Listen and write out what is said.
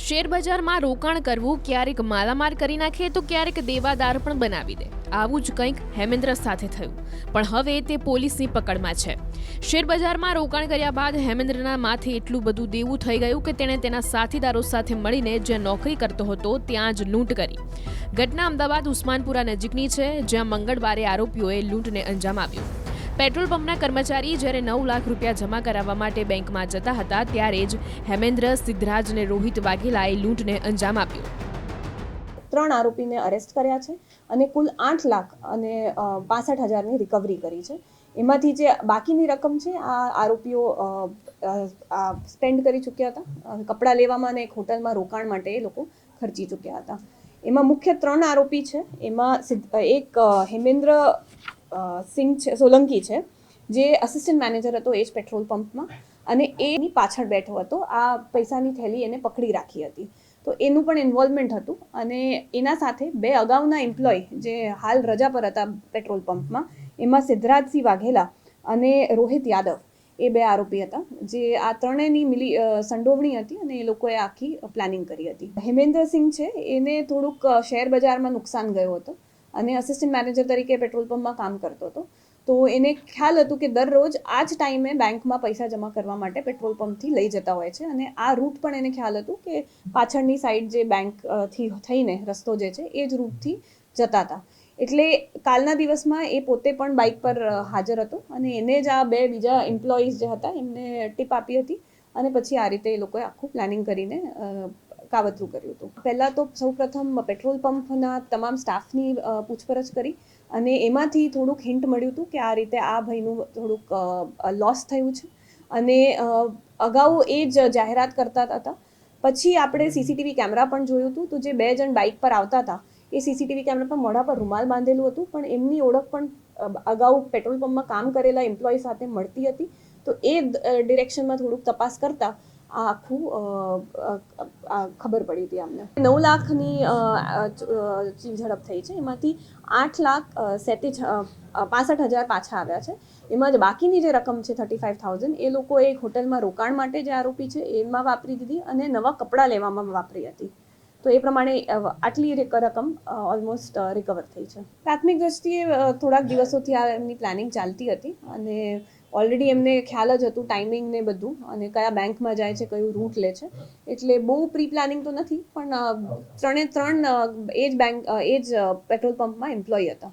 શેરબજારમાં રોકાણ કરવું ક્યારેક માલામાલ કરી નાખે તો ક્યારેક દેવાદાર પણ બનાવી દે. આવું જ કંઈક હેમેન્દ્ર સાથે થયું, પણ હવે તે પોલીસની પકડમાં છે. શેરબજારમાં રોકાણ કર્યા બાદ હેમેન્દ્રના માથે એટલું બધું દેવું થઈ ગયું કે તેણે તેના સાથીદારો સાથે મળીને જ્યાં નોકરી કરતો હતો ત્યાં જ લૂંટ કરી. ઘટના અમદાવાદ ઉસ્માનપુરા નજીકની છે, જ્યાં મંગળવારે આરોપીઓએ લૂંટને અંજામ આપ્યો. પેટ્રોલ પંપના કર્મચારી જ્યારે 9 લાખ રૂપિયા જમા કરાવવા માટે બેંકમાં જતા હતા ત્યારે જ હેમેન્દ્ર, સિદ્ધરાજ અને રોહિત વાઘેલાએ લૂંટને અંજામ આપ્યો. 3 આરોપીને અરેસ્ટ કર્યા છે અને કુલ 8 લાખ અને 65,000ની રિકવરી કરી છે. એમાંથી જે બાકીની રકમ છે આ આરોપીઓ સ્પેન્ડ કરી ચૂક્યા હતા. કપડાં લેવામાં અને એક હોટલમાં રોકાણ માટે એ લોકો ખર્ચી ચૂક્યા હતા. એમાં મુખ્ય 3 આરોપી છે. એમાં એક હેમેન્દ્ર સિંહ છે, સોલંકી છે, જે અસિસ્ટન્ટ મેનેજર હતો એ જ પેટ્રોલ પંપમાં, અને એની પાછળ બેઠો હતો. આ પૈસાની થેલી એને પકડી રાખી હતી, તો એનું પણ ઇન્વોલ્વમેન્ટ હતું. અને એના સાથે 2 અગાઉના એમ્પ્લોય જે હાલ રજા પર હતા પેટ્રોલ પંપમાં, એમાં સિદ્ધરાજસિંહ વાઘેલા અને રોહિત યાદવ, એ 2 આરોપી હતા, જે આ ત્રણેયની સંડોવણી હતી અને એ લોકોએ આખી પ્લાનિંગ કરી હતી. હેમેન્દ્રસિંહ છે એને થોડુંક શેર બજારમાં નુકસાન ગયો હતો અને અસિસ્ટન્ટ મેનેજર તરીકે પેટ્રોલ પંપમાં કામ કરતો હતો. તો એને ખ્યાલ હતું કે દરરોજ આ જ ટાઈમે બેંકમાં પૈસા જમા કરવા માટે પેટ્રોલ પંપથી લઈ જતા હોય છે, અને આ રૂટ પણ એને ખ્યાલ હતું કે પાછળની સાઈડ જે બેંકથી થઈને રસ્તો જે છે એ જ રૂટથી જતા હતા. એટલે કાલના દિવસમાં એ પોતે પણ બાઇક પર હાજર હતો અને એને જ આ 2 બીજા એમ્પ્લોઈઝ જે હતા એમને ટીપ આપી હતી, અને પછી આ રીતે એ લોકોએ આખું પ્લાનિંગ કરીને કાવતરું કર્યું હતું. પહેલાં તો સૌપ્રથમ પેટ્રોલ પંપના તમામ સ્ટાફની પૂછપરછ કરી, અને એમાંથી થોડુંક હિન્ટ મળ્યું હતું કે આ રીતે આ ભાઈનું થોડુંક લોસ થયું છે, અને અગાઉ એ જ જાહેરાત કરતા હતા. પછી આપણે સીસીટીવી કેમેરા પણ જોયું હતું, તો જે 2 જણ બાઇક પર આવતા હતા એ સીસીટીવી કેમેરા પર મોઢા પર રૂમાલ બાંધેલું હતું, પણ એમની ઓળખ પણ અગાઉ પેટ્રોલ પંપમાં કામ કરેલા એમ્પ્લોય સાથે મળતી હતી. તો એ ડિરેક્શનમાં થોડુંક તપાસ કરતા આ આખું ખબર પડી હતી અમને. 9 લાખની ઝડપ થઈ છે. એમાંથી 8 લાખ 65,000 પાછા આવ્યા છે. એમાં જ બાકીની જે રકમ છે 35,000 એ લોકોએ એક હોટલમાં રોકાણ માટે જે આરોપી છે એમાં વાપરી દીધી, અને નવા કપડાં લેવામાં વાપરી હતી. તો એ પ્રમાણે આટલી રકમ ઓલમોસ્ટ રિકવર થઈ છે. પ્રાથમિક દ્રષ્ટિએ થોડાક દિવસોથી આ એમની પ્લાનિંગ ચાલતી હતી, અને ઓલરેડી એમને ખ્યાલ જ હતું ટાઈમિંગ ને બધું, અને કયા બેંકમાં જાય છે, કયું રૂટ લે છે. એટલે બહુ પ્રી પ્લાનિંગ તો નથી, પણ ત્રણે ત્રણ એ જ પેટ્રોલ પંપમાં એમ્પ્લોય હતા.